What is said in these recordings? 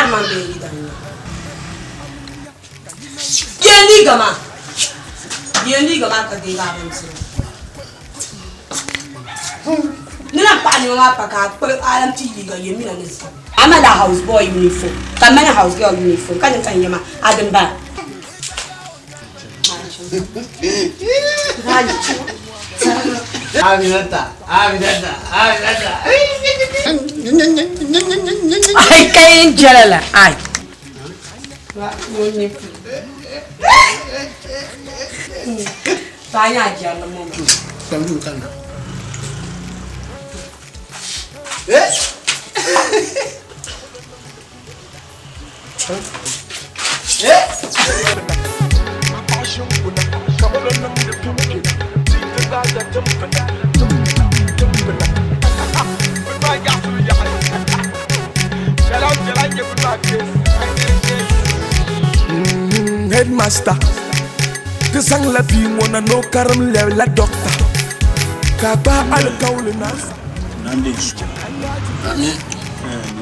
Arman baby dan. Yendi gama ka de ga ban so. Nina pa ni nga pa ka per alam TV ga yemi na nisa. Ama da house boy uniform. Kama na house girl uniform. Kan tan yema adam ba. Aminata. Ay kayin jalala. Ay. Tanya jalala mo. Kamu kan. Headmaster, the sang la vie mona no karam le la doctor. Kaba al kaulina. Nande.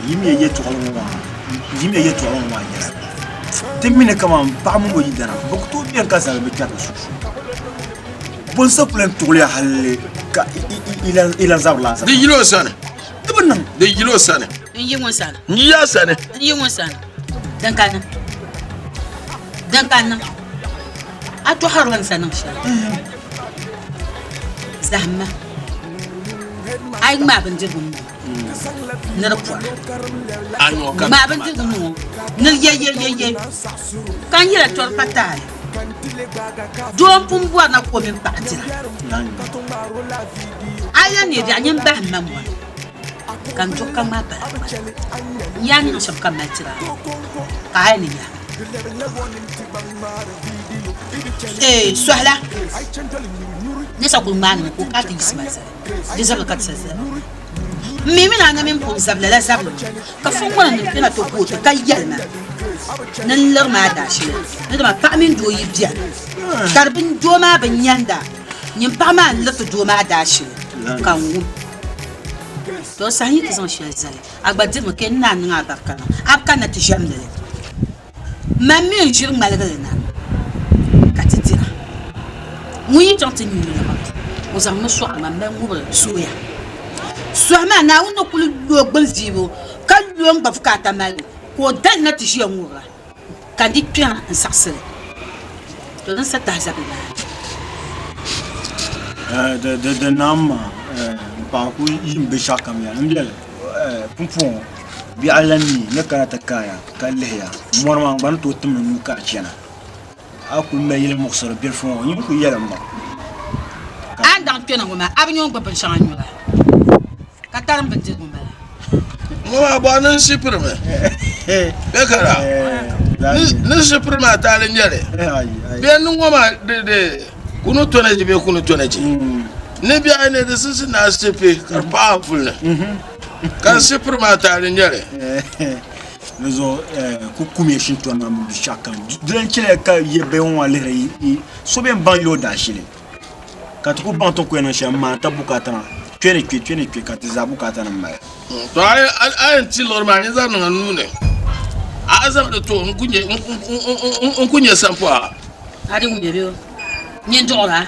Yimi ye to alwa. Yimi ye to alwa ya. Temine kama pamu go yidana. Bokto bien kasa be kata su. Bon sa plan to le halle ka ila zabla. De yilo sana. Tabannan de yilo sana. Yi mun sana. Ni ya sana. Yi mun sana. Dan kana. Ato harwan sana sha. Zahma. Ai ma ban jirgin mu. Na rapuwa. Ano kan. Ma ban jirgin mu. Na ye. Kan yi la tor patal. Dom pum bua na ko min patira. Aya ni da nyin ba mamwa. Kan joka ma ba. Yan shab kan matira. Ka ni ya. Swahla. Nessa kulmani ko ka ti ismasa. Disa ka tsasa. Mimi na min ko zabla la zabla. Ka fungwa ni pina to ko ka yalma. Nan lar ma da shi. Ne da pa min do yi biya. Karbin do ma ban yanda. Nyin pa ma la to do ma da shi. Kan wu. To sahi ki zan shi zai. Agbadi mo ken na nga barkana. Abka na ti jamle. Mami jir malgrena. Katitira. Mouyi jantin ni la ba. Ozan mo so ma mengure soya. Soama na uno kulu lo gbanzibo. Kan lo ngba fukata mal. Ko dan na ti shi ngura. Kan di pian en sarsel. To dan sa ta zabila. De nama pa ku yimbe shakam ya. Ndele. Pumpon. Bi alani ne kana takaya kalleya morma ban to tum nu ka chena akul me yele moksor bir fon yi ku yele ma Andan pena ngoma abnyo ngba ban shanga nyula. Kataram ban dit ngoma. Ngoma ba nan sipir me. Bekara. Ni sipir ma ta le nyare. Bi an ngoma de kunu tonaji be kunu tonaji. Ne bi ane de sisi na sipi ka powerful. Kan sipir ma ta le nyare. Nezo kukumi shinto na mu shakam. Dren chele ka yebe on ale yi so ben ban yo da shile. Ka to ko ban to ko na shama ta bukata na. Twene kwe ka tiza bukata na mai. To ai ti lor ma ni za na nune. Azam de to nkunye sampo a. Ari mu yebe. Nyen dora.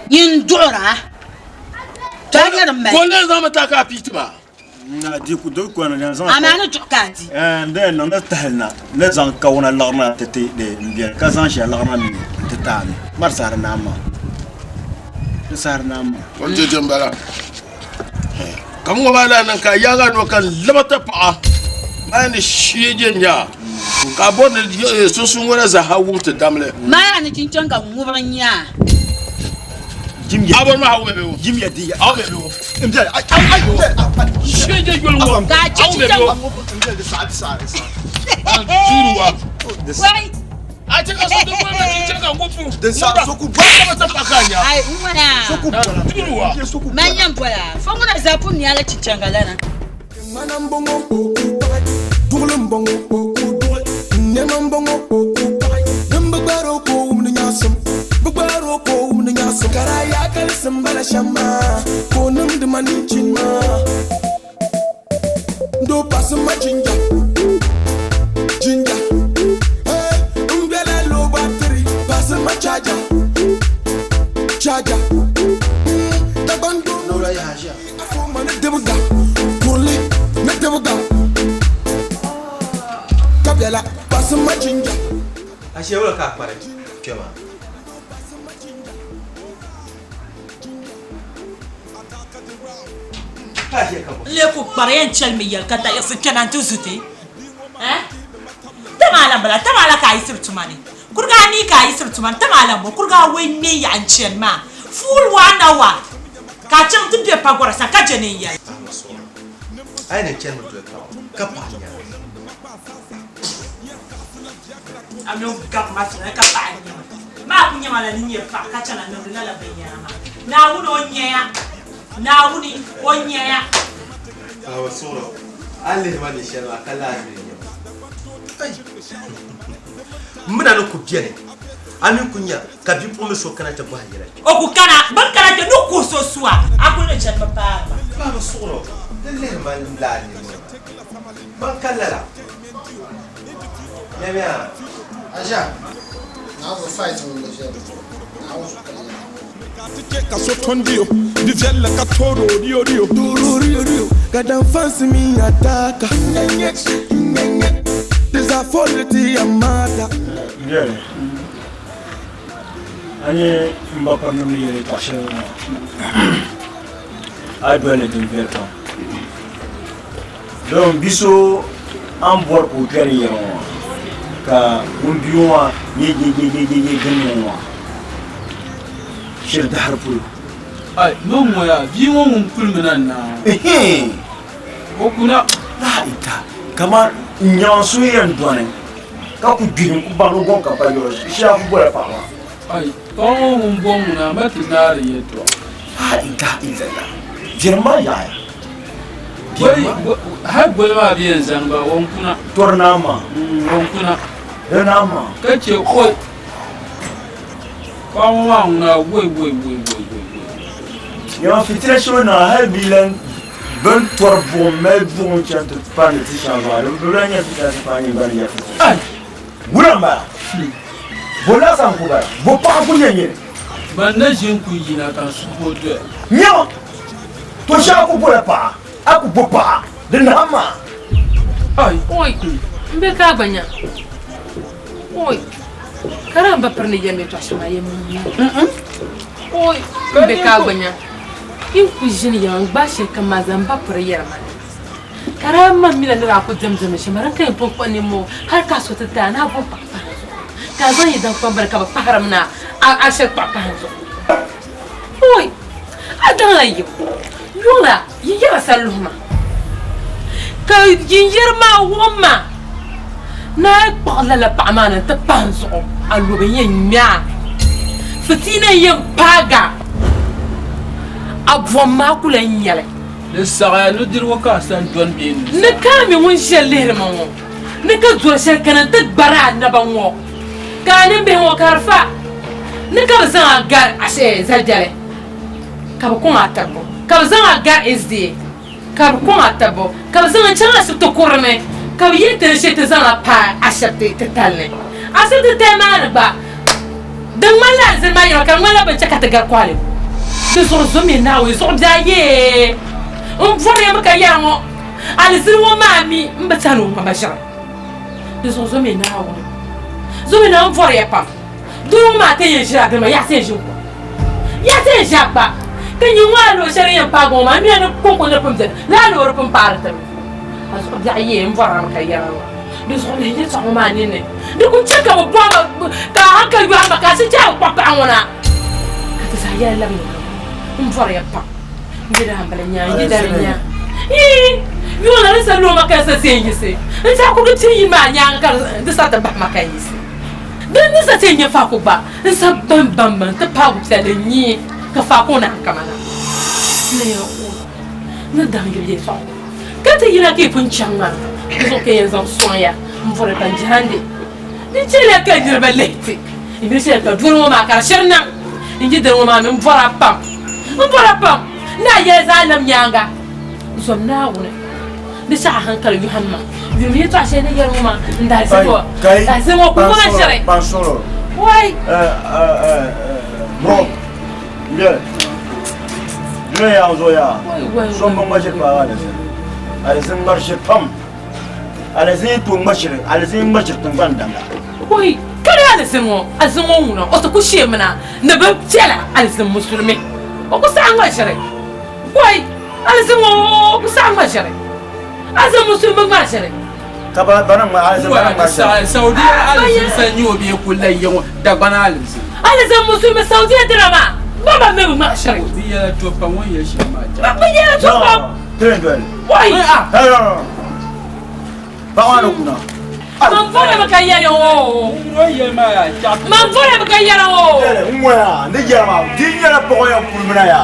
Nyen dora. Tanya na mai. Ko le za mata ka pitima. Na di ku do ko na zan. Amana jokati. Den na tahna ne zan ka wona larna tete de mbiya ka zan sha larna mi tetani mar sar na ma. Sar na ma. On je jambala. Kam go bala nan ka yaga no kan labata pa. Mani shiye nya. Ka bon so sun wona za hawu ta damle. Ma ni cincin ga ngubranya. Abon ma hawu be wo. Jim ya di. Hawu be wo. Mbiya ai Shiye jol mo. Ga cincin ga Mbiya de sa. Turuwa. Wai. A ce ka so duk wani cincin ga ngufu. De sa soku Ba ka ta pakanya. Ai umana. Turuwa. Manyan bola. Fonguna zapu ni ala cincin ga lana. Manambongo oku pai, dulembongo oku doi, nemambongo oku pai, nembaro ko umnyasam, bubaro ko umnyasam, karaya kalsam bala shama, ko numd manichinma, do pasam machinja, Ginger. Hey, umbele low battery. Passing my charger. Charger. The bando. No, right, yeah. I'm on the debuga. Pulley. Make debuga. Kabela. Passing my ginger. Ashe wala ka pare. Kema. Leku pare chel mi yel kata ya fikena tuzuti. Tamala bala tamala ka isir tumani. Kurga ni ka isir tumani tamala mo kurga wenye ya chel ma. Full 1 hour. Ka chang tu de pagora sa ka jene ya. Ai ne chel mo to ka pa nya. Amiu gap ma tuna ka pa nya. Ma kunya mala ni pa ka chana no na la benya ma. Na wuno nya. Na wuni onya Awa sura. Allah ma ne shela kala ne. Muna no kubiene. Amin kunya ka bi pomo so kana ta bahira. O ku kana ban kana te no ku so suwa. Aku ne chat papa. Awa sura. Lalle ma la ne. Ban kallala. Ya. Aja. Now we fight on the show. Now Kaso tondio, divella katoro rio rio, duro rio rio. Gadam fancy me ataka, nyenye. There's a quality amata. Yeah. Ani mbapa nami yele tasha. I dwele dinverta. Donc biso an bor ko kere yero. Ka umbiwa ye gano. Shir da harfu. Ai, non moya, biwo mun kulminan na. Ko kuna La ita. Kama nyansu yan duane. Ka ku girin ku balo gon ka bayo. Sha ku bora pa. ai, ko mun bon na matinari yeto. La ita illa. Jirma ya. Wai, har golma biyan zanga won kuna. Tornama. Won kuna. Renama. Kace koi. Ko ma na wai. Yon filtration na ha bilan ben torbo mel bon chant pan de chanval. Le blanya filtration pan ni ban ya. Ai, Guramba. Bola san ko ba. Bo pa ku nyenye. ban na jin ku yi na kan su hodo. Nyo. To sha ku bola pa. Aku bo pa. De nama. Ai, Oi, mbe ka banya. Oi. Karamba perne yeme to asma yeme. Oi, mbe ka banya. In kujini yang bashi kama zamba pare yerma. Karamba mila nira ko zamzam shi maran kai pompo ne mo har ka so ta na pompa. Ka zan yi dan kwambar ka ba faharamna a shek papa hanzo. Oi. Adan ayo. Yola, yiyara saluma. Ka yiyarma woma. Na parla la pamana ta panzo. Allo be yenya. Fitina yin paga. Abwa makula nyale. le saga no dir waka san don bin. Ne kami won shelle ma wo. Ne ka zura shel kana ta bara na ban wo. Ka ne be wo karfa. Ne ka zan gar ashe zaljale. Ka ba ko atabo. Ka zan gar SD. Ka ba ko atabo. Ka zan changa su to kurme. Ka yete shete zan pa ashate tetalne. Asate tema ba. Dan mala zan ma yo kan wala ban chaka ta gar kwale. De zomi na we zo daye fore maka yango ali zirwo mami mbatano mabashara de zomi na we zomi na fore ya pam duro ma te yin shira ma ya se jin ya te jaba kan yin walo shariyan pago ma mi na konko na pumze la lo ro pum parta azo daye fore maka yango de zomi ni so ma ni ne de kun cheka bo ka haka yu amba ka se ja ko pa ngona ka ta ya la mi mfora ya pa ngira hambale nya ngira nya yo na resa lo makasa senjise nta ko gati ma nya ka de sa ta ba makayisi dan ni sa tenya fa ko ba nsa bam ta pa ko tsale ni ka fa ko na kamana ne yo na dangi ye fa ka ta yira ke pun changa so ke yanzu sonya mfora kan jihande ni chele ka jirba leti ibi se ka duro ma ka shirna inji da ma min fora pam Mbora pam na ye zalam nyanga zom na wune di sa hankali yuhanma yumi to ashe ne yaro ma nda sebo da sebo ko na shere Pansolo. wai Bro. Bien. Ne ya zo ya. So ban mashi ba da sai. Alzin marshi pam. Alzin to mashi, alzin mashi tun ban danga. wai kare alzimo azimo uno o to ku shemna na ba tela alzim musulmi o ku sa ngwa shere wai alzimo ku sa ngwa shere azim musulmi ngwa shere Kaba banan ma alzin banan ma shere. Saudi alzim sanyi obi kullai yawa da bana alzim alzim musulmi Saudi drama baba me ngwa shere biya to pa won ya shi ma ja baba ya to pa Tendel. wai Hello. Bawan kuna. man fora baka yaro oye ma ya ja man fora baka yaro Mwa, ne jama, dinya pogo ya pulmina ya.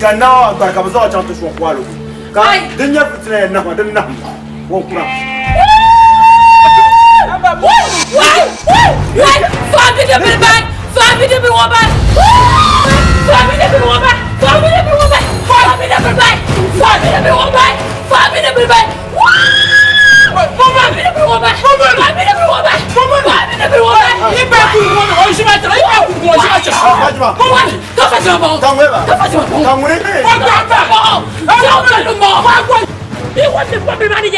Kana barka bazo cha to shwa kwalo. Ka dinya fitne na ma dinna. Won kuna. wai fabi de bilban fabi de bilban fabi de bilban fabi de bilban fabi de bilban fabi de bilban fabi de bilban fabi de bilban fabi de bilban fabi de bilban iba ku won o shi ma tra iba ku won shi ma tra wai ka fa jama ka fa jama Ka ngure ka fa jama ka fa I want to put me on the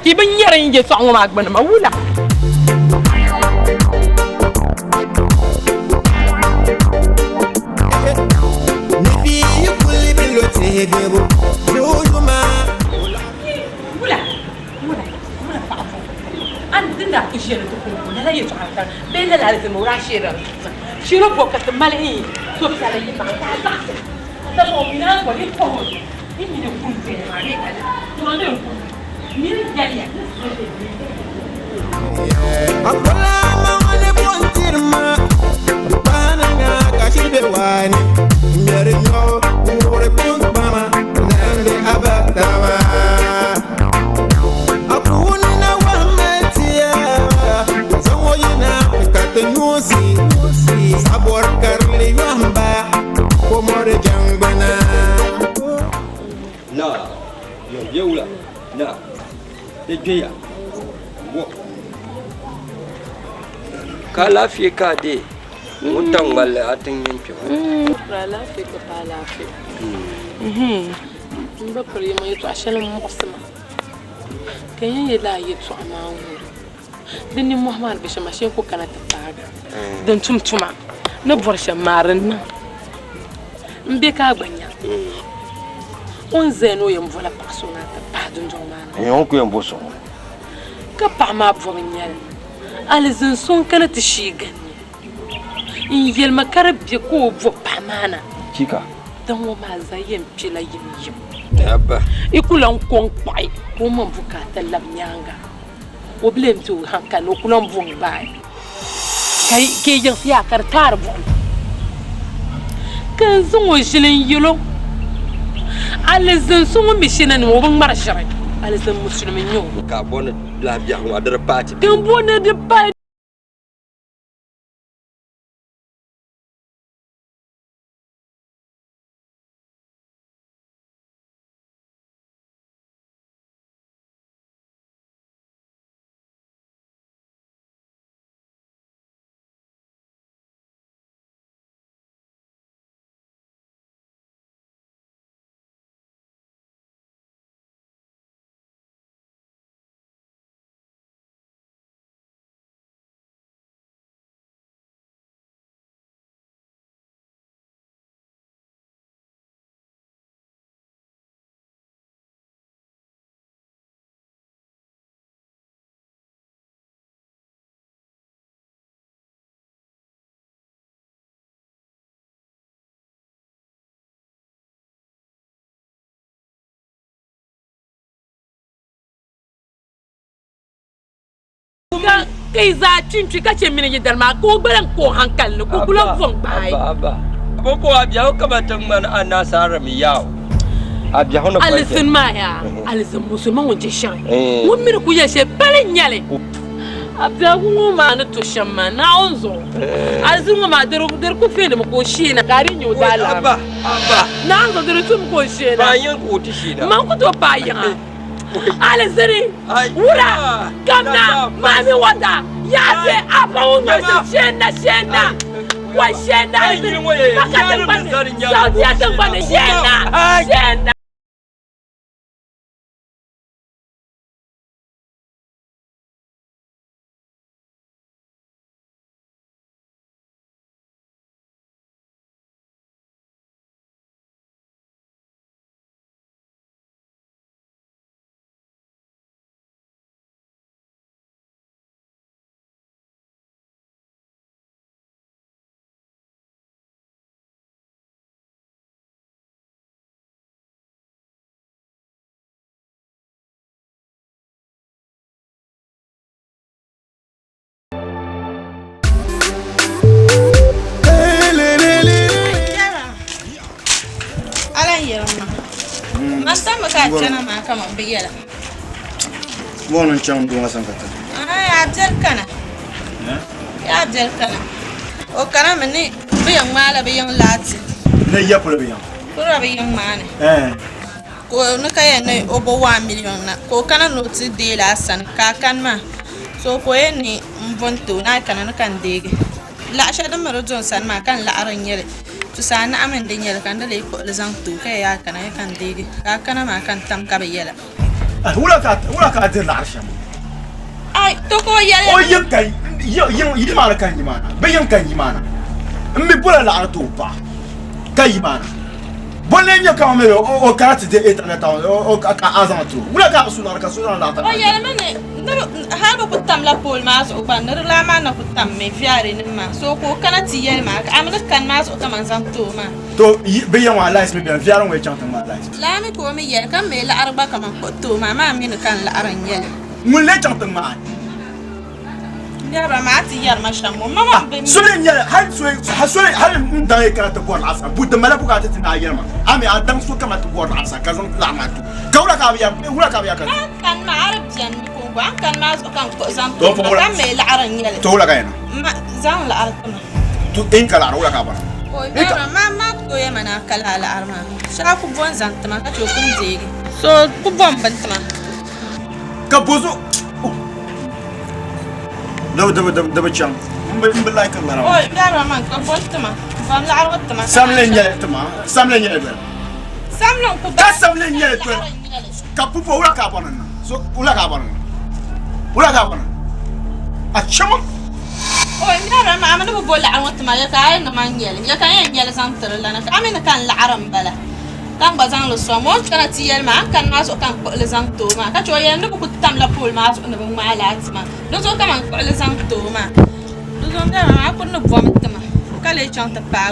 ki ban yaran je so ma gban ma wula Nibi kulli bilote gebo jojuma wula an dinda ishira to ko na yi to haka be la la zama wura shira ko ka tamali to sala yi ba ta ta mo mina ko ni ko ni ni ku fe ma ni ka to ne ko ni ya ya akola ma wale bontirma bananga kashibe wani mere no ore pont mama nande abatawa akuni na wametia zango yina katenusi sabor karli yamba komore jangbana na yo yeula na te geya wo ka lafiya ka de mutan walle atin yanke ra lafiya ka ba lafiya ba kare mai to ashalin muksima kan yayi la yi to amma wuri dinni muhammad bisha mashin ko kana ta taga dan tumtuma na borshe marin nan mbe ka gbanya on zeno yam vola persona ta padun jomana yon ko yamboso ka pa ma bonya alizin sun kana ta shiga in yelma karabbe ko bo pamana kika dan wo ma zayen pila yim abba ikulan kon pai ko man bukata lam nyanga o blem to hanka no kulan bon bai kai ke yin siya kartar bon kan zun wo jilin yilo alizin sungu mishina ni wobang marashari alizin musulmi nyo ka bona la biya wa dar party kan bona de pa kai za cinci kace mini gidan ma ko baran ko hankali ko bulan von bai aba ko abiya ko kamatan man anasara mi yawo abiya hono ko alisin ma ya alisin musulman wonje shan mun miri ku yeshe balen yale abiya ku ma na to shamma na onzo alisin ma der ku fe da ko shi na garin yo dala aba na onzo der tum ko shi na bayan ko ti shi da man ku to bayan Alizeri, Ura, Gamna, Mami Wanda, Yabe, Apa, Shena, Why Shena, Saudi Arabia, Shena. Jana ma kama biyala. Wannan can duwa san kata. Ya jerkana. Ya jerkana. O kana mani biyan mala biyan lati. Ne ya pula biyan. Pula biyan mane. Ko no kaya ne obo 1 million na. Ko kana noti de la san ka kan ma. So ko ni mbonto na kana no kan dege. La shada maro Johnson ma kan la aran yele. Tu sana amen de nyel kan dale ko lezang tu kaya kana ya kan dege ka kana ma kan tam ka biyela wala ka de la arsham ai to ko yele o yin kai yin ma kan yi mana bayan kan yi mana mmi bula la arto pa kai mana bolle nya ka me o karate de internet o ka azantu wala ka sunar la ta o yele mane ha ba kutam la pol mas o ban la ma na kutam me fiare ni ma so ko kana ti yele ma amna kan mas o kaman zam to ma to bayan wa lies me bien fiare we chanta ma lies la mi ko me yele kan me la arba kaman ko to ma mi kan la aran yele mun le chanta ma ya ba ma ti yar ma shamo mama be sulen yele hal hal da ka ta bor asa budda mala buka ta na yema ami adam so kama ta bor asa kazan la ma tu kaula ka biya wala ka biya kan ma arab jan ko ban kan ma so kan ko zam to kan me la aran yele to wala ka yana ma zam la aran to in kala wala ka ba o ya ma ko yema na kala la arma sha ku bon zan ta ma ka to kun zegi so ku bon ban ta ma ka bozo دب تشام بالله كلنا أوه دارو ما قبلت ما فهم لا عرفت ما ساملين يا تما ساملين يا ساملون كودا ساملين يا تو كابو ولا كابانا سو ولا كابانا اتشمو أوه دارو ما أنا بقول عرفت ما يا كاين ما نجيل يا كاين يجيل سامتر لنا أمين كان العرم بلا kan bazang lo somo kana tiyel ma kan maso kan ko le zang to ma ka cho yen no ku tam la pol ma so no ma la ma do so kan ko le zang to ma do so nda ma ko no vomit ma ka le chanta pa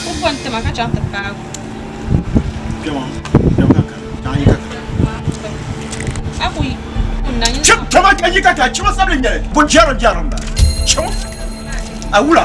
ko ponte ma ka chanta pa kema ka nani ka aku kunani chim tama ka yi ka chima sable nyere bo jaram ba chim awula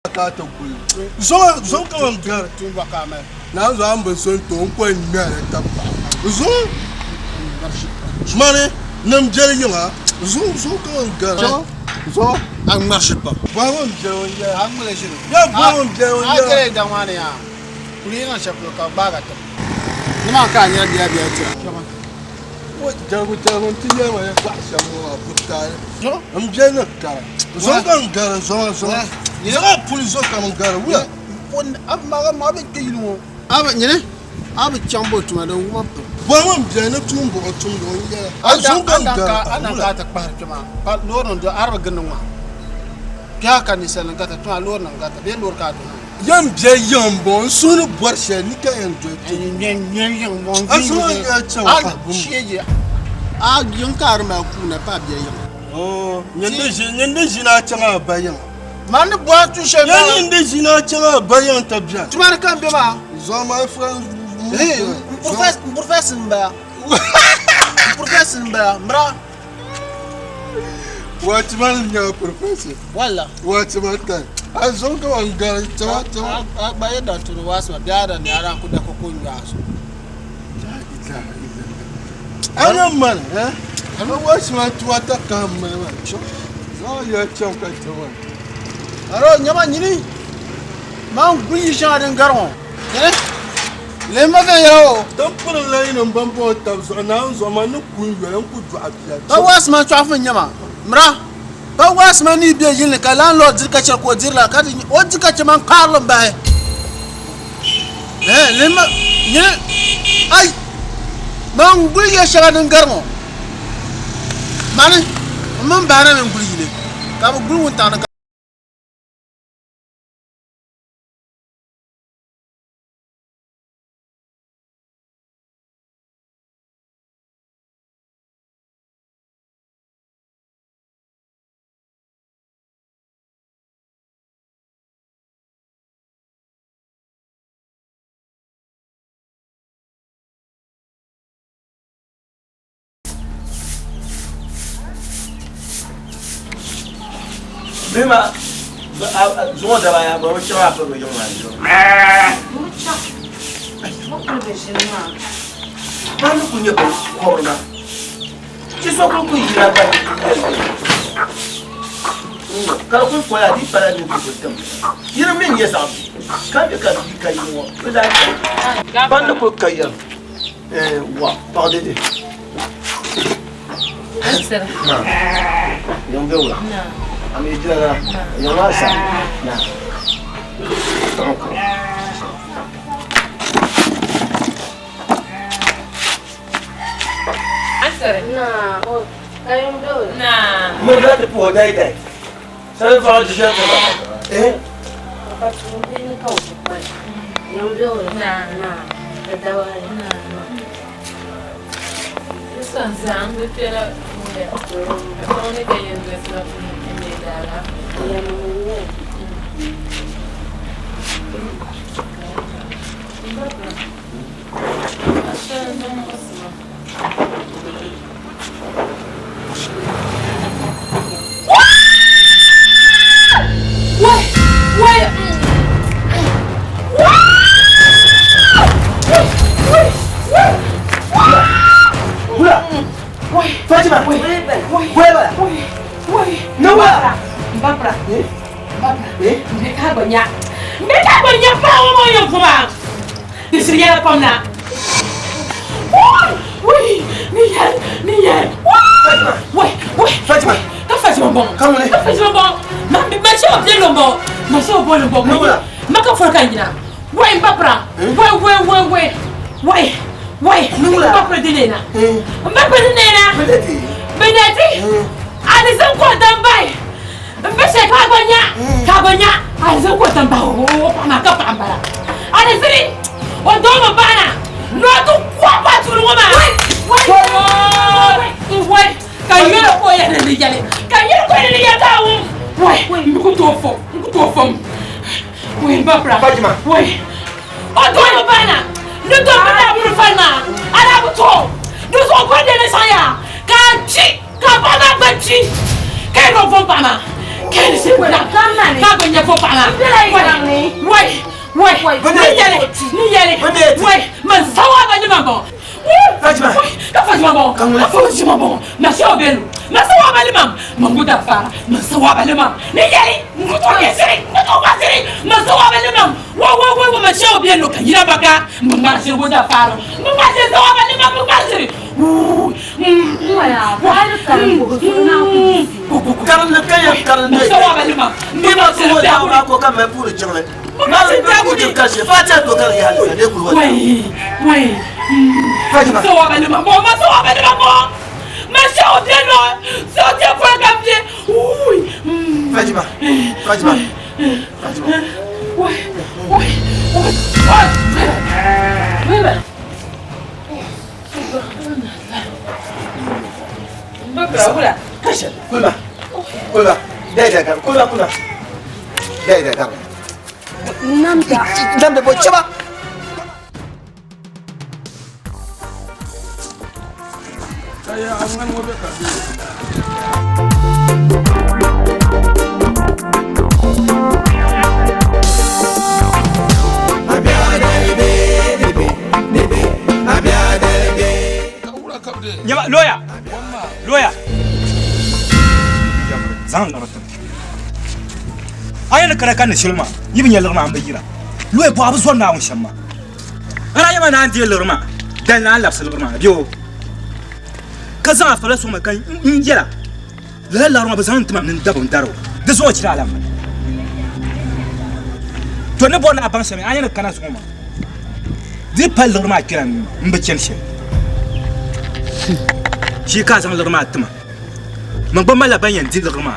ka ta ku zo ka wan gar tun ba ka mai na zo an ba son to ko na ta ba zo mane nam jere yunga zo ka wan gar zo an marche pas ba wan jere ya an mele shi ya ba wan jere ya agere da wani ya kuli na shaflo ka baga ta ni ma ka nya biya ta wa jago ti ya ma ya kwa shamu a puta zo am jere ka zo kan gar zo ni ga puli zo ka man gar wa on ab ma be ke yilu ab nyene ab chambo tuma don wa ba wan jere tun bo tun do ya a zo kan gar ana ka ta par tuma pa loron do arba ganin ma kya ka ni sanan ka ta tuma loron ka ta be lor ka to yam je yam bon sunu borshe ni ka en do nyen bon aso ya chawa pa shiye a yin kar ma ku na pa biya yam oh nyende jina changa bayan man bo tu she ma nyende jina changa bayan tabja tuma kan be ma zo my friend professor mba professor mba mra what man ya professor wala what man tan azo ka wangar chawa ba yadda turu wasu ma biya da ne ara ku da kokon ya so ana man ana wasu ma tuwa ta kam man zo ya cham ka chawa aro nyama nyini ma guyi shaden garon le ma fe yo dan pura lain ban bo tab so na zo ma nu kun yo ku du abiya ba wasu ma chafin nyama mra ba wasu ma ni biya yin ka landlord dirka char ko dirla ka o dirka chaman karlon ba le ma nyine ai ma guyi shaden garon mani mun ba na men guyi ne ka bu guyi ta na Bima, zuwa da baya ba wacce ba fara yin wani. Ba ni kunye ko korna. Ki so ko ku yira ba. Kala kun koya di para ni ku tam. Yira min ya sa. Ka be ka di kai mo. Ko da ba ni ko kai ya. Wa, pardon de. Answer. Na. Yonge wa. Na. Amejana nyamasa na okay Answer. Na, oh, kayo do. Na. mo da te po dai dai sai fa ji ja ta Papa tu ni ka o pa. Yung do na. Dawa na. Sanzang betela mule. Kone kayo betela mule dala. Ya mule. Fatima, Mbapra. Mbeka bonya pa mo yo kuma. Disriya komna. Ni ya. Fatima. Ka Fatima bon. Ka Fatima bon. Ma cho bien lo bon. Ma cho bon lo bon. Ma ka for kan gina. Mbapra. Mbapra dinena. Mbapra dinena. Beneti. Ani san ko tambai. Mbese kagonya. Ani san ko tamba o pa ka pambara. Ani siri. O do mo bana. No tu kwa pa tu mo ma. Wai. Ka yero ko ya ne jale. Ka yero ko ne ya ta wo. Wai, mko to fo. Wai Mbapra. Fatima. Wai. O do mo bana. No to bana bu fana. Ala bu to. Do so ko de ne saya. Ka chi. Ka bana ba chi. Ka no fo bana. Quel c'est quoi? Pas gagner pour parler. Ouais. Ni y aller. Ouais. Mais ça va venir maman. Fatima. Fatima bon. Fatima bon. Merci au bel. Merci au bel mam. Mango d'affaire. Merci au bel mam. Ni y aller. Nous toi qui série. Merci au bel mam. Ouais. Merci au bien le kayira baka. Nous marcher au d'affaire. Nous marcher au bel mam. Nous marcher. Voilà. Namda boy chaba. Saya aman mo beka. Nyama lawyer. Zan lorot. Ayana kana kana shilma. Yibin ya lorma amba yira. Lawyer bo abu zonna won shamma. Ana yama na andi lorma. Dan na lapsa lorma biyo. Kaza fala so makan injira. La lorma bazan tuma nin dabon daro. Da zo kira alam. To ne bona ban sami ayana kana so ma. Di pal lorma kiran mbacen shi. Shi ka san lorma tuma. Man ba mala ban yan di lorma.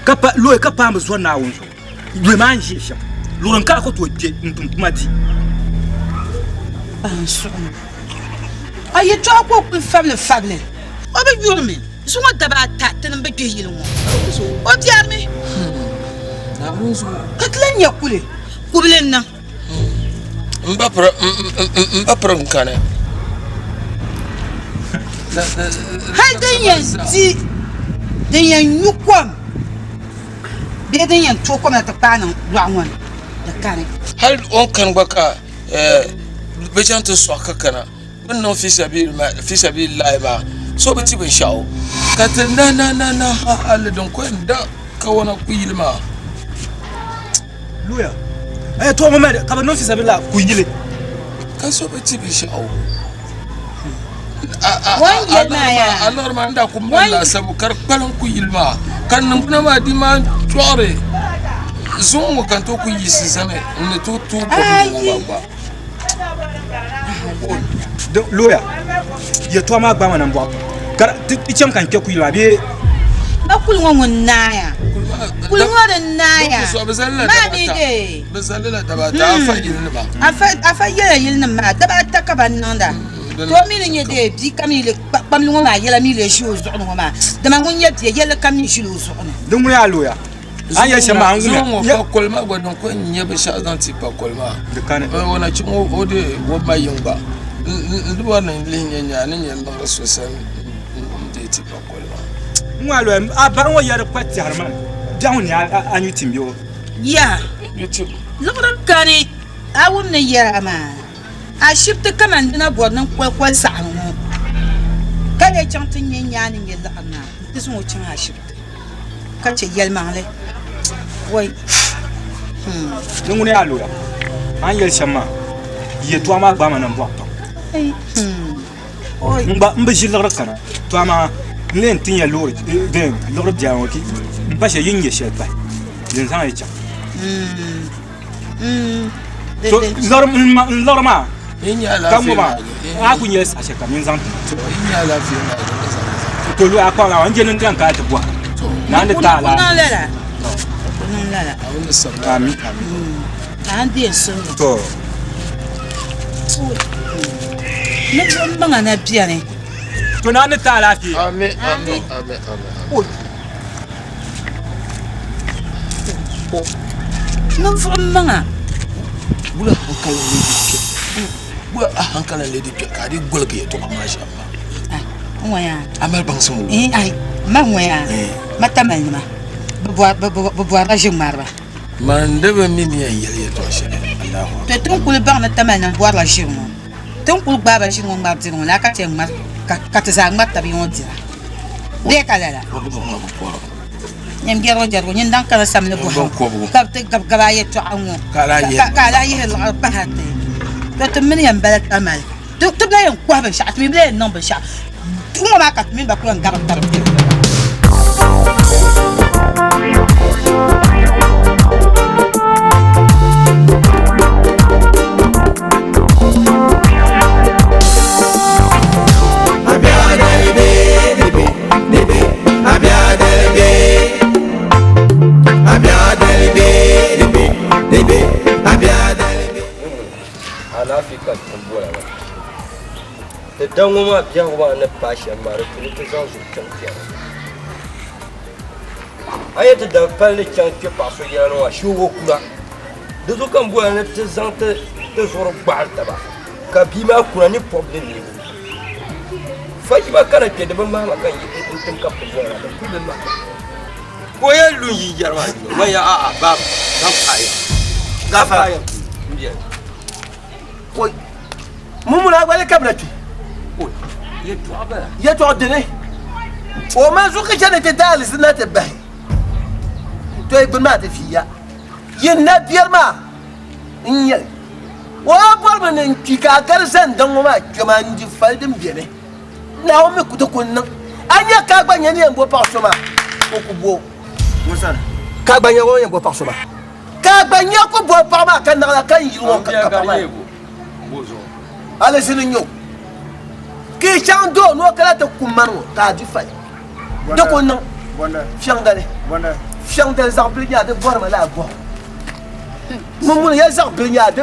Kapa loy kapa mu zo na won so. Loy man shi shi. Loran ka ko to je ntuma di. Ban so. Aye to ko ku fable. Oba yurmi. So what daba ta tan ba ke yilin wo. O ti armi. Na bunzo. Katlan ya kule. Kubilen nan. Mbapra nkane. Hai dan yanzu dan yan yukwam be dan yan to kuma ta panan ruwan da kane Hal on kan baka bejan to so kakana wannan fi sabil laiba so biti bin shawo kata na haladin ko da ka wana ku yilma Lawyer. To mama ka ba no fi sabila ku yile. Ka so biti bin shawo wan yelma ya alors man da ku malla sabu kar balon ku yilma kan nan kuna ma di ma tore zon mo kan to ku yisi same ne to ko ba Lawyer. Ya to ma gba mana mbo. Kar ti chem kan ke ku yilma be. ba kulngon naya kulngon naya ma ni de bazalla da ba ta fa yilma afa yelna ma da ba ta ka ban nanda to mi ne de bi kami le pam lu ma yela mi le shu zo no ma da ma ngun yeti yela kami shu zo no Dum ya Lawyer. Anya shama an zo mo kolma gwadon ko nye be sha zan ti pa kolma de kan wona chi mo ode wo ba yimba ndu wana linya nya ne nya ndo so san de ti pa kolma Mwalo aban wo yar kwati harman. Down ya anyu timbio. ya youtube lokran kani awun ne yara ma a shifta kaman dina bodnan kwalkwal sa'an mu kada chantin yin yanin ya la'ana kisun wucin a shifta kace yalma le wai Ngune ya Lawyer. An yel shama. Ye to ma gba mana mbo. oi Mba jilra kana. To ma len tin ya lori de lori dia waki. Mba she yin ye she ba. Din san ya cha. To lor ma. nya la Kamu ba. A ku nye sa she ka min zan. nya la fi na To lu akwa na anje nun kan ka ta bua. Na ne ta la. non la awon sa Amin. an de sun To. ne ban na biya ne To na ne ta la fi. amen nan furun manga bula hankalan lady ke ka di golge to amma sha Allah waya amal bang sumu ai man waya mata man ma boire la jumara. Mandebe mini yeli to shele. Allahu. Te ton kul ba na tamana boire la jumara. Ton kul ba jumara martir on la ka te ma ka te za ngata bi on dira. De kala la. Nyam gero jargo nyin dan kala samle bo. Ka te gaba ye to anwo. Kala ye la ba hatte. To min yam balat amal. To bla yan kwa ba sha mi bla non ba sha. Tu ma ka min ba ko ngam tar. Dan uma biya wa na pasha mara tuni ta zan su champion ayata da palle champion paso yana wa shugo kula da zo kan buwa na ta zan ta zoro gbal ta ba ka bi ma kuna ni problem ne faji ba kana ke da ban ma kan yi tin ka buwa da kullun ma ko ya lu yi jarma ma ya a ba dan kai gafa ndiye ko mun na gwale kabrati يتعدني وما زوك كانت تدال سنة البهي تقول ما تفيا ينبي الماء إني وأبغى من إنك كارسن دم ما كمان جفالدم بيني ناوم كتكون أني كابان يعني أبغى باسما وكبو مثلا كابان يعني أبغى باسما كابان يعني أبغى باسما كان نقلا كان يروح كابان على سنينيو que chando no kala ta kumano ta di fay de ko non fiangale fiangale exemple ya de bor ma la bo mun ya exemple ya de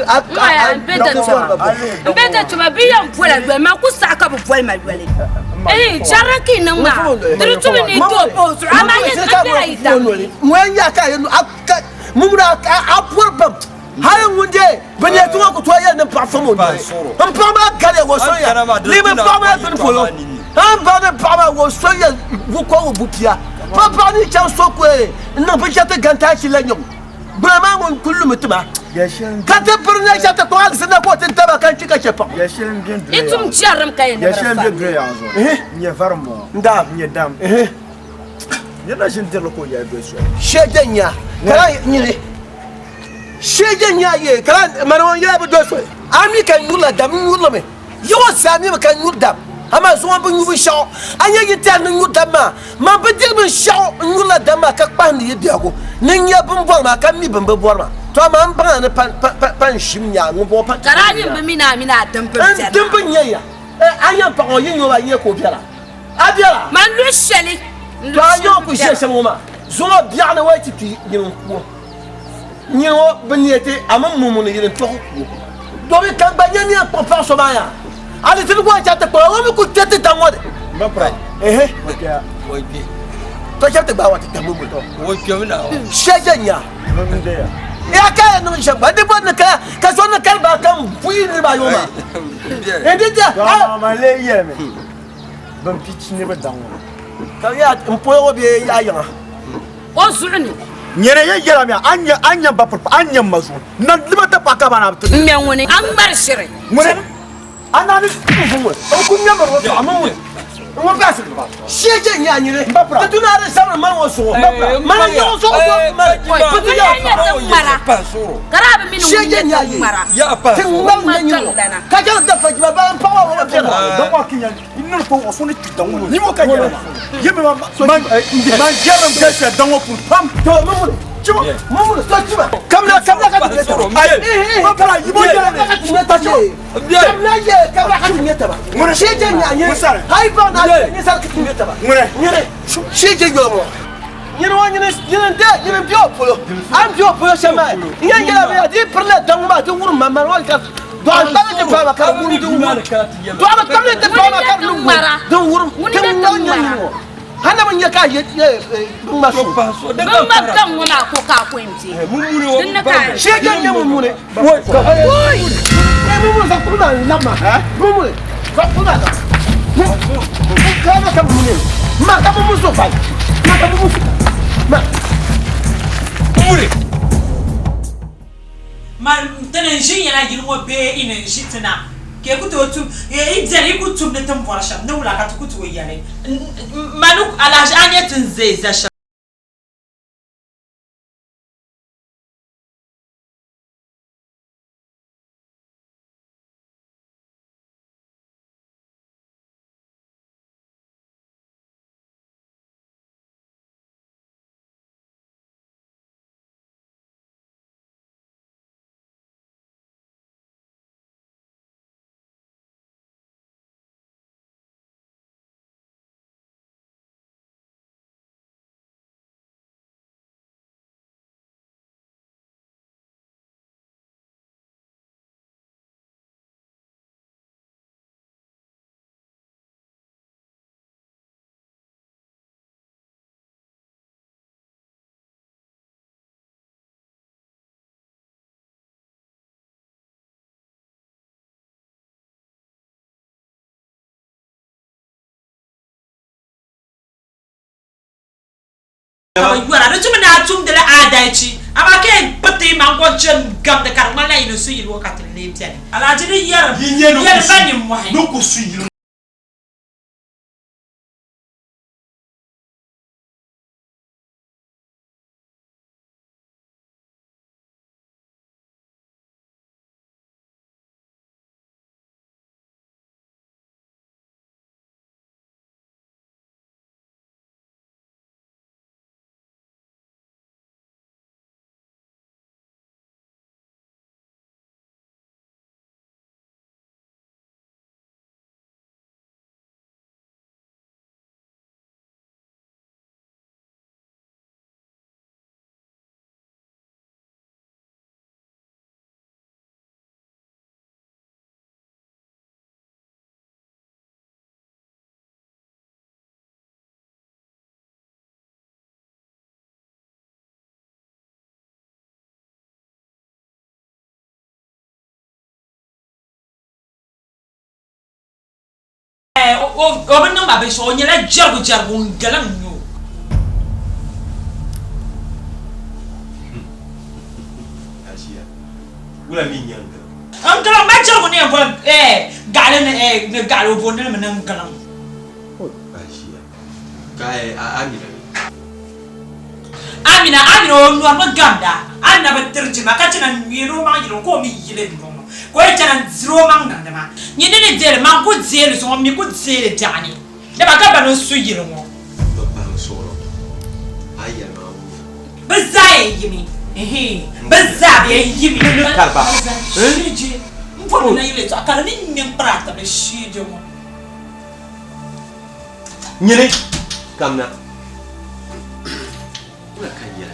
beta tuma biyan pola gbe ma ku saka bu pola ma gwele charaki na ma de tuma ni to poso ama ye ta ita mwen ya ka yo mun a por bam hayan wunde bane tuwa ku toya nan parfum on an pa ma kale wo soya li me pa ma ben polo an ba ne pa ma wo soya bu ko bu pia pa pa ni chan so ko na ba chata ganta chi la nyom ba ma ngon kullu mutuma ka te purna chata to al sana ko tin taba kan chika chepa itum jaram kayen ya shem de gre azo nye varmo nda nye dam nye na shin telo ko ya be so shedenya kala nyire shegen ye kan marwan ya bu doso ami kan yula dam yula me yo sami kan yula dam ama so bu yubu shaw anya yita nan yula dam ma ba dir bin shaw yula dam ka kpan ye diago nan ya bun bor ma kan mi ban ba bor ma to ma an ban na pan shim nya ngo bo pan karani bi mina dam pe an dam bin ya anya pa o yin yo ba ye ko biara abiara man lu sheli to ayo ku she shemo ma zo biara na wa ti ti yin ko nyo beniete amam mumun yire to do bi kan banya ni ko pa so ba ya ali tin ko chata ko o mi ku tete tamode ba pra oke to chata ba wa tamu to oke mina shegenya nde ya ka no shaba de bon ka so na kal ba kan buyi ni ba yo ma edija ma le yeme ban pitch ne ba dango ka ya mpo o bi ya ya o zuni nyere ye yera mi anya ba anya mazu na libata paka bana to me woni an bar shire mune anani fumu o kunya ba ro amu mo ba se ba sheje nya nyire ta tuna re sama ma wo so ma yo so ko ma ko tu ya mara karabe min sheje nya mara ya pa tin ma nya nyu ka ja da fa ba ba pa wa ba do ko kinya inno ko o soni ti dango ni mo ka yera yeme ma jeram ka se dango pour pam to mamu to tiba kamla ka ai ma para yibo jara ka tinya ta ce kamla ye kamla ka tinya ta ba sheje nya nyire hai ba na ni sar ka tinya ta ba nyire sheje yo mo nyire wa nyire de bio polo am bio polo shama nya nyira be di perle dangma to wur mamma wal ka do an ba te fa ba ka wur du do ba kamle te fa ba ka du wur kan nya hana mun ya ka ye ma so ban ba kan wala ko ka ko imti mun ka shege nya mun ne woi mun sa kuna lama mun ka kuna da ka ba ka mun ma ka mun so fa ma ka mun ma muri man tenen jin yana girmo be ina shitina ke kuto tu idzeri kutum ne tam vorasha ne wula ka kuto yare manuk alaji anyetin zai zasha Yura no tumi na atum de la adaichi amake pete mangochen gam de karma la ino su yiro katle ne tiane ala jiri yara yara bani mo hay no ko su yiro o benno ma be so nyela jargo ngalan nyo Asia wala mi nyanga angala ma jargo ne bo galen ne galo bo ne men ngalan Asia kai Amina o no ma ganda anna ba terji ma katina miro ma yiro ko mi yile bi ko etana zero mang na ma nyine ne dele man ko zele so mi ko zele tani de ba ka ba no su yiro mo ba soro ayya ma bazai yimi bazabi yimi karba shiji mpo na yile to akala ni prata be shiji mo nyine kamna wala kanya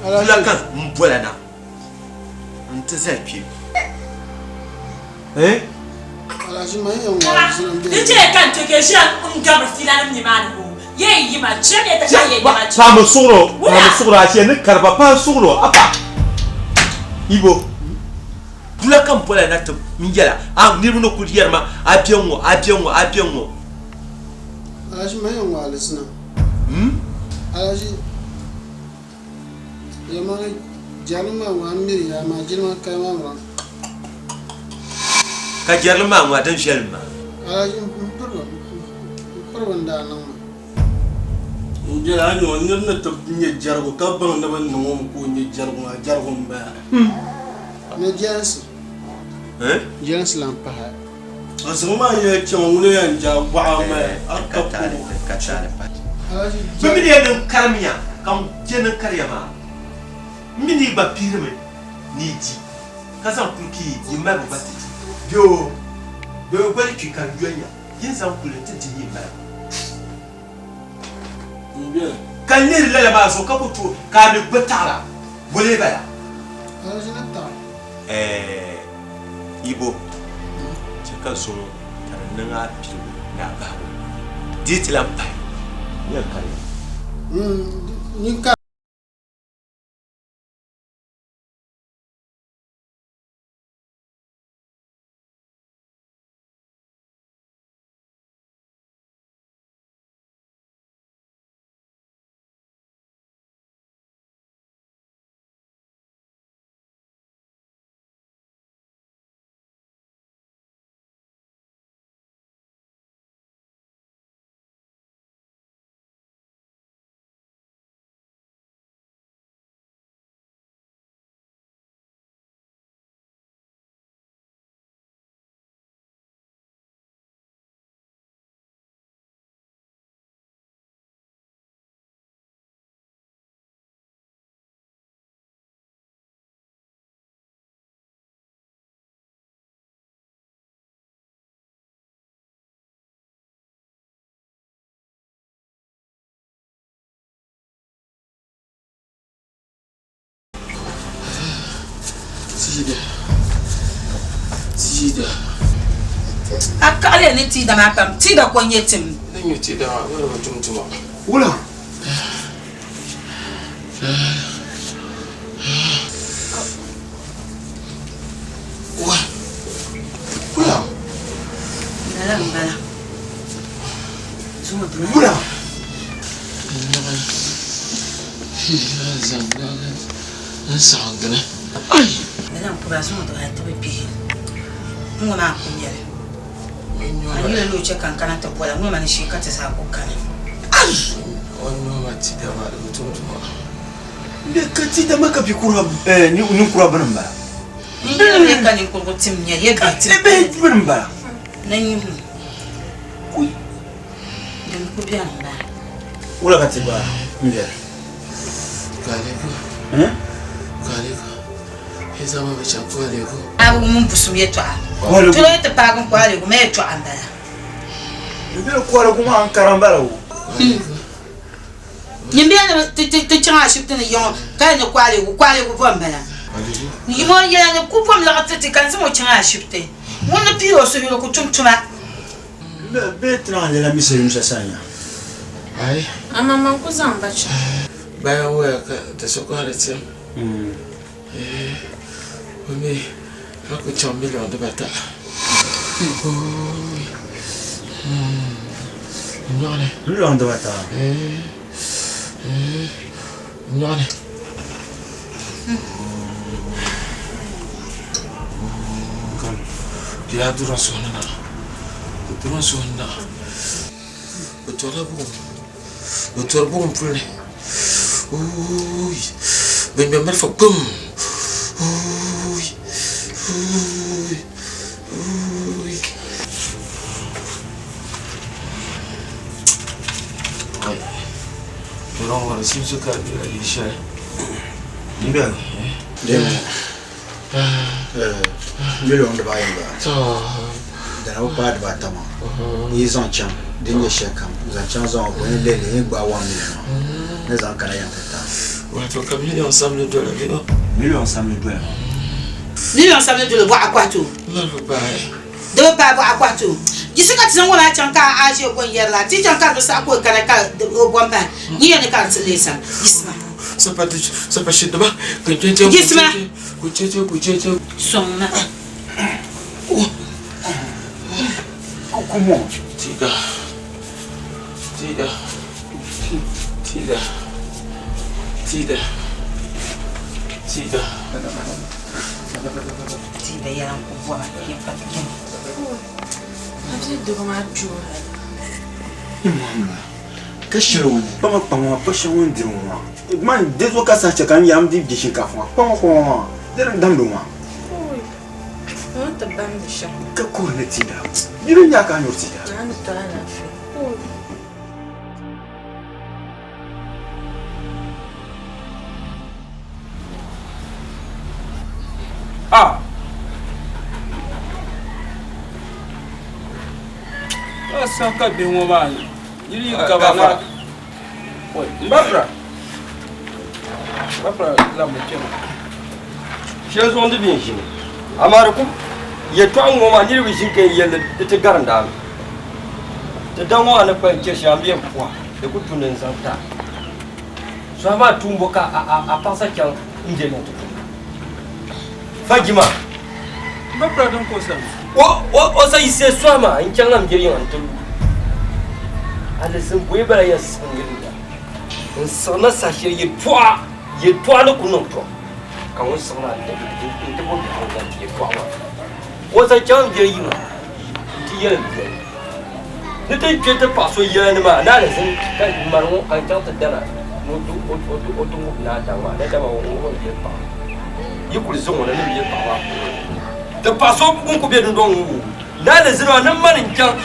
ala kan mbola na ntsepi alaji ma yan wa zin be dije kan to ke shi ngam filan ni man ko ye yima chene ta ye yima pa mo sugro ashe ne karba pa sugro apa ibo dula kan mbola na to minjala ni runo kuliyar ma abiyanwo alaji ma yan wa alisna alaji yama jalma wa miri ya ma jirma kai ma wa ka jalma wa dan shelma alaji purwan da nan nje anyo nirna to nye jargo ka ban na ban no ko nye jargo ba me jansi jansi lampa ha asuma ye chawule yan ja ba ma katare alaji bimini yan karmiya kan jenin karyama mini ba pirme ni ji kasan kulki yimma ba titi bio gwali ki kan yoya yin san kulin titi yimma kan ne lala ba so ka butu ka bi batara bole bala alaji na ta ibo cikin sun tarannin a pirme na ba ditilan pai yan kare ni ka Tida. Akale ni tida ma pam. Tida ko nyetim. Nenyo tida wala batumtuma. Wala. Wala. Nala mbala. Zuma tu. Wala. Sangana. Ay. Nala mpura zuma tu ha tabe bi. Ngo ma kunyele. Ayule lo che kankana to pola ngo mani shika te sa kokana. Ay. Ono matida ma batumtuma. Le katida maka bikura ni kura banamba. Ni ka ni ko tim nya ye ga tim. Ebe banamba. Nani. Uy. Dem ko bian ba. Wala katiba. Mbele. Kaleko. Kaleko. Ezama bachako aleko. Abu mun busum ye twa. Tu le te pa kon ko aleko me twa anda. Mbele ko aleko ma ankarambala wo. Nyimbe na te changa shipte ne yon ka ne ko aleko vambala. Ni mo ye ne ku pom la tete kan se mo changa shipte. Mo na pi o so yo ko tumtuma. Be tran la mise musa sanya. Ai. Ama man ko zamba cha. Baya waya ka ta sokwa retem. Mami, ako chambi lo de bata. Nyane. Lo ndo bata. Nyane. Kan. Dia dura sona. Dura sona. Betul bom pulne. Uy. Ben ben mer fapum. Uy. Uy. Uy. Ay. Orang orang suka di Isha. Mbele. Demo. Mbele on ba yamba. Dana o pa ba tama. Yi zon cham. Dinge shekam. Zan cham zon ko ni lele gba 1 million. Ne zan kana yan tata. Wato kabili ensemble de la Million ensemble de. Million ensemble de le bois à quoi tout. Non pas. De pas bois à quoi tout. Jisika tizango la chanka aje ko yerla. Ti chanka do sa ko kana ka o bomba. Ni ne ka tselesa. Gisma. Ça pas chez demain. Gisma. Kucheche. Sonna. Comment? Tida. Tida ya ko voa ya patike. Abi de ma jo. Mama. Kashiro, pama passion diruma. Man dezo kasa chakan yam di gishinka fa. Pama. Dere damduma. Oi. On ta bande cha. Ka ko ne tida. Yiro nya ka nyor tida. Nan ta na fi. Oi. Ah. Asa ka be mo ba. Yiri ka ba na. Oi, mbapra la mo chema. Chez on de bien jini. Amara ku ye to an ma yiri wi shinke yelle te garanda. Te danwa na pa ke shambie kwa. De ku tunen santa. So ma tumbo ka a pasa kyan inje na to. Fajima. Mbapra don ko sa. O sa ise so ma in kyan am jeri on to. Ale sun boye bara ya sun yinda in sona sashe ye toa no kuno to kan won sona da in bo da ye toa wa o sa jam je yi ti ye ne te kete paso ye ne ma na le sun ka marwo kan ta dana no to na da wa da ma wo ye pa yi ku zo wona ne ye pa wa de paso kun ku be don na le zino nan manin kan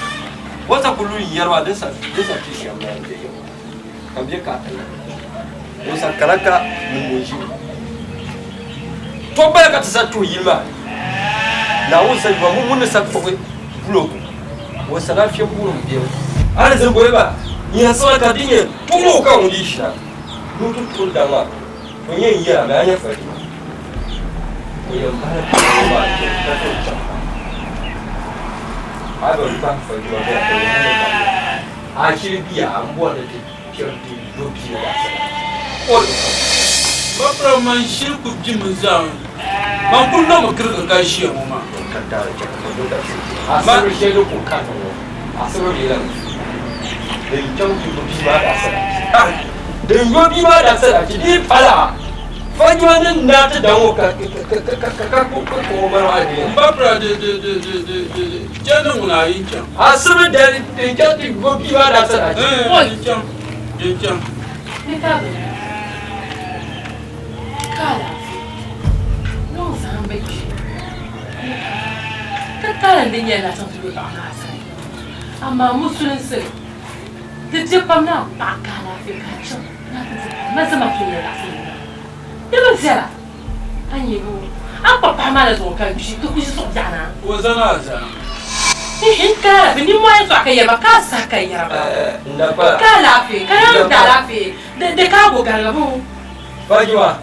wata kulu yarwa desa kishi amma yake yau kan biye ka ta wasa karaka mun moji to ba ka ta sa to yima na wasa ba mun sa ko blog wasa na fiye buru biye ana zan boye ba ni ha sa ka dinye to mo ka mun shi na mun to da ma to yin ya ba ya fa yang mana ba ta so ta ai ba ba fa ji ba ta a shi biya an bo da kirti doki da sa o ba pra man shirku ji mun za man kullu mu kirga gashi mu ma kan da ta ko da a sai shi da ko ka a sai da da kyau ki bi ba da sa da yobi ba da sa ki di fala fanyonin na ta dawo ka ko mara ne ba pra de jana mu na yin can a sai da kyau ki yobi ba da sa oi can je can ni ka ba kala no san ba ki ka kala din yana san su ba na sai amma musulun sai da jibam na ba kala fi ka can na zama ki ne da sai Ibu siapa? Anyi bu. Apa pahala tu kan bisi tu bisi sok jana. Wazana aja. Kala, ni mau yang sok kaya baka sakaya. Napa? Kala fi, kala dala fi. De kago kala bu. Bajwa.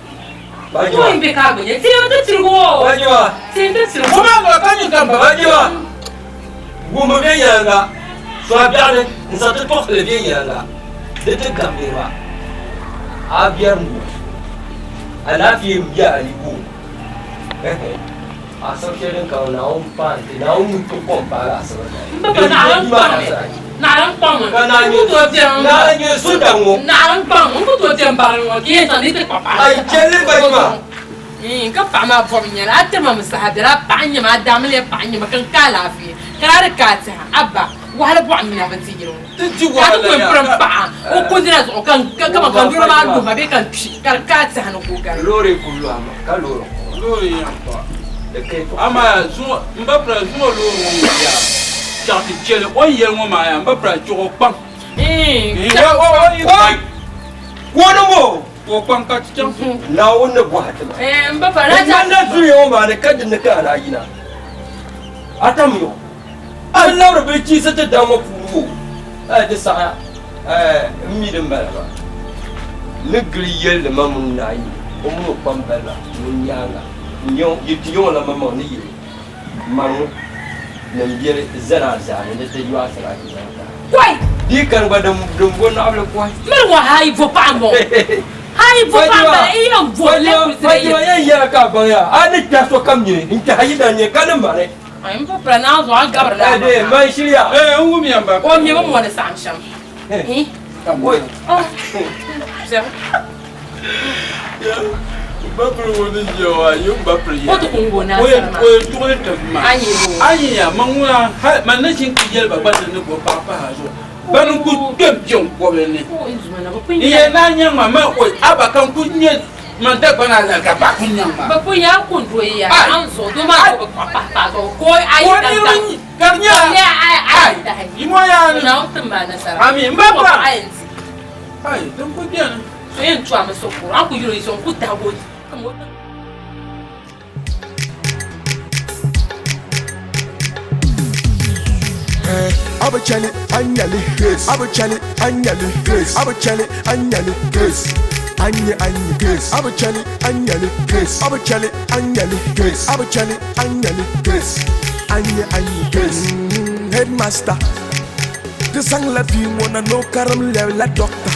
Tu imbe kago ya. Tiada tu cirgo. Bajwa. Tiada cirgo. Kuma ba kan kan bajwa. Gumba bien yanga. So abiane, nsate tok le bien yanga. De te kamera. Abiarmu. Alafi biya aliku a sauke din ka na un pan na un to kon para sa Baba na ran pang kana ni to jam na ni su da mo na ran pang mu to jam bar mo ki ta ni te papa ai chele ba ma ka pa ma fo mi na ta ma musahadira pa nya ma da mele pa nya ma kan kala fi kara ka ta abba wala bu amina ban tijiro ti wala ya ko pa o ko dina so kan kama kan duro ma do ma be kan kar ka ta hanu ko gar lore kullu ama ka lore ya pa de kai to ama zo mbapra zo lo wo ya chati chele o ye ngo ma ya mbapra jo pam wani mo wo pam ka cham na wani bu hatima mbapra na ta na zuyo ma ne kadin na ka na yina atamiyo Allah rabbi ci sa ta dama furu da sa mi din bala ba ne griyel de mamun nayi o mu pambala mun yanga nyo yitiyo la mamon ni yi manu nan biyar zara zare da ta yiwa sara ki kwai di kan ba dum bon abla kwai mer wa hay vo pambo hay vo pambo e yo vo le ku sai ya ka ba ya ani ta so kam ni in ta hayida ne kanin ba ne ai mpa prana zo an gabra na de mai shirya ngumi amba o mi mo ne sansham oi Bapre woni jowa yo bapre ya. O to kungo na sama. O to ko ta ma. Anyi ya manguna man na cin kiyel ba ban ne go papa ha zo. Ban ku dem jon ko ne. O inzuma na ko Ye na nya mama o abakan ku nye man da bana la ka ba kun nya ma. Ba ku ya kun do ya an so do ma ko papa so ko ai dan dan. Garnya. Ya ai dai. Imo ya na o tamba na sara. Ami mbapra. Ai dan ko dia. So yen tu am so ko an ku yiro so ku ta go. Abu Chali, Anyali, Grace. Abu Chali, Anyali, Grace. Abu Chali, Anyali, Grace. Anya, Grace. Abu Chali, Anyali, Grace. Abu Chali, Anyali, Grace. Abu Chali, Anyali, Grace. Anya, Grace. Headmaster. The sang la vie, wanna know karam la doctor.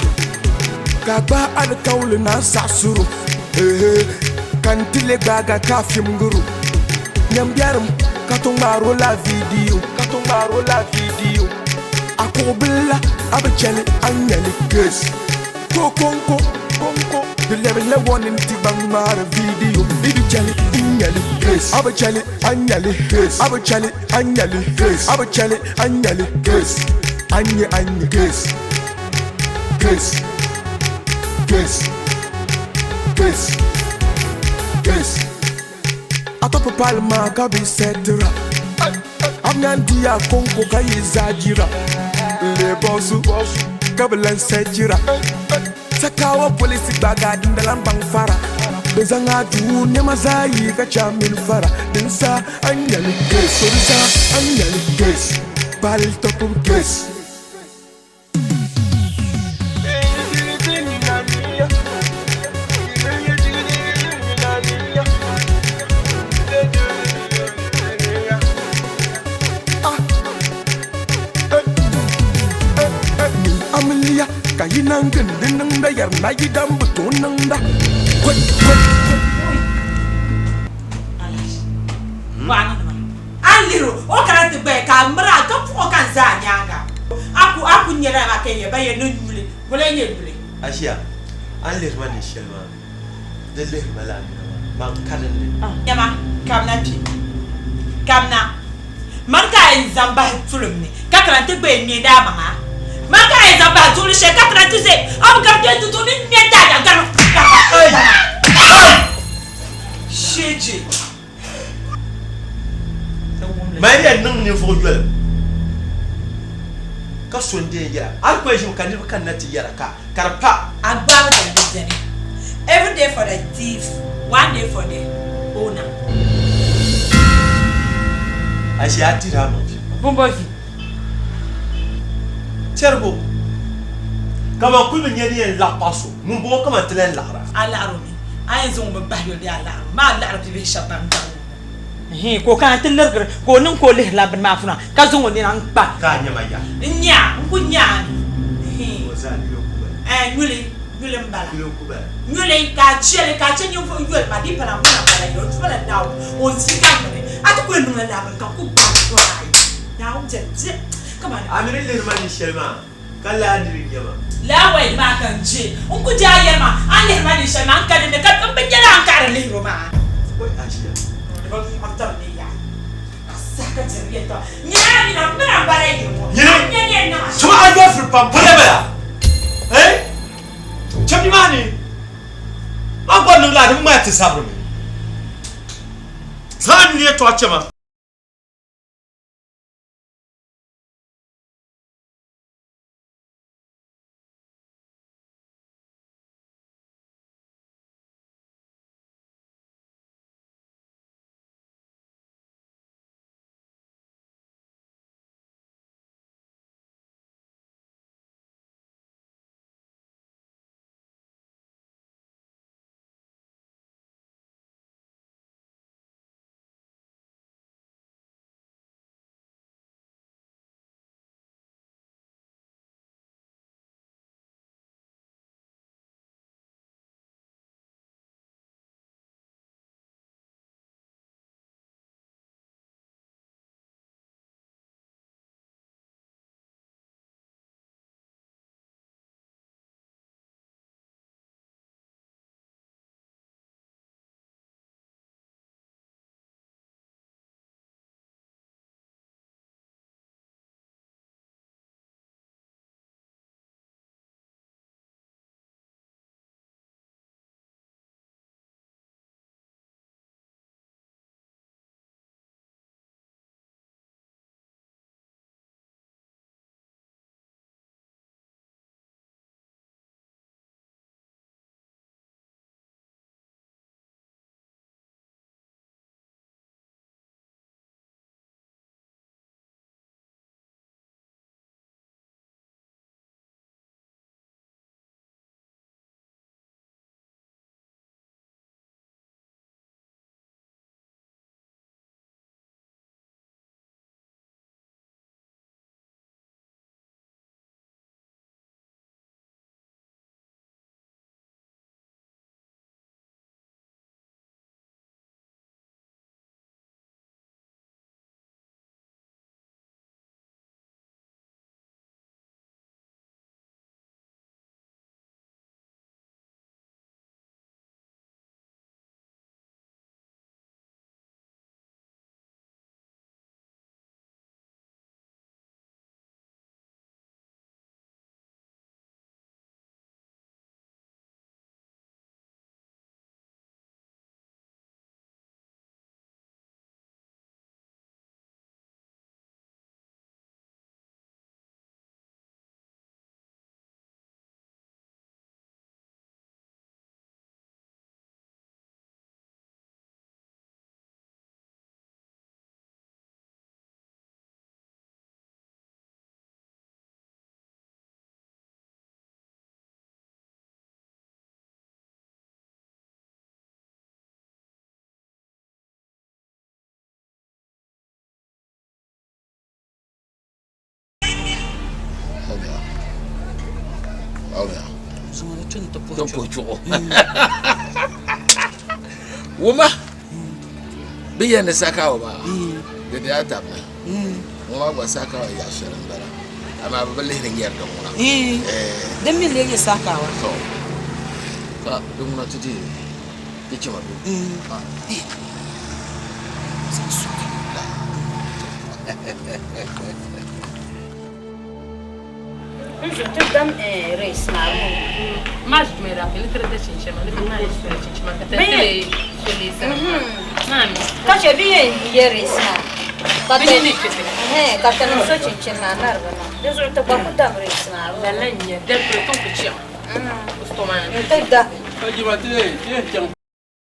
Kaba al kaul na sasuru. Kantile gaga kafim guru. Nyambiarum katumaro la video. Akobilla abachele anyali Grace. Konko. The level one in Tibangmara video. Bibi chale anyali Grace. Abachele anyali Grace. Abachele anyali Grace. Abachele anyali Grace. Anya Grace. Grace. Atop palma kabi setira. Amnandia konko kayizajira. Le bosu kabilan sejira. Sakawa polisi bagadi ndalam bang fara. Bezanga du nemazayi kachamin fara. Dinsa anyali Grace. Dinsa anyali Grace. Bal top of Grace. yar na yi dam butunan da Aliro, o kana te be ka mra ka fu kan za nyanga. Aku nyera ma ke ye ba ye no nyule. Bole ye nyule. Asia, alir man shelma. De le malan. Man kanen le. Yama, kamna pi. Kamna. Man ka en zamba fulumni. Ka kana te be ni da ma. Man ka en zamba tulu she ka kana te se. Am ka te tu ni ni da ga. Sheje. Maria nung ni fo jwel ka sonde ya al ko jim kan kan nati yara ka karpa agba da bizene every day for the thief, one day for the owner. Asia tira mo bombofi cergo kama kulu nyeni en la paso mun bo kama telen la ra ala aroni ayen zo mo ba yo ya la ma la arbi be shaban ko kan telerger ko nun ko le la ban ma funa ka zo ni nan pa ka nyama ya nya ku nya wazali yo kuba nyule mbala nyule ka chere nyu fo yul ma di para mbala bala yo tu bala daw on si ka me atu ko nun la ban ka ku ba ko ai daw je come on amire le mani shelma kala adiri nyama la wai ma kan je on ku ja ya ma an le mani shelma kan ne ka kan be jara an ka le ro ma ko asia Saka jerieta. Nyani na mbara bare yo. Nyani na. Chuma ayo flipa bala. Eh? Chami mani. Aba nula de ma ti sabro. San ni to achama. Topocho. Woma. Biya ne saka wa. Gede ata ba. Woma gwa saka wa ya shirin bara. Amma ba balle ne yar da mu. Dan min le saka wa. So. Ka dum na tidi. Kici ma bi. Je te donne un race. Mas tu me rappelles que tu es chez moi, tu m'as dit que tu quand j'ai vu un race, quand tu as fait un chin na narva, désolé te beaucoup d'abris na. La ligne, del préton que tu as. Peut-être.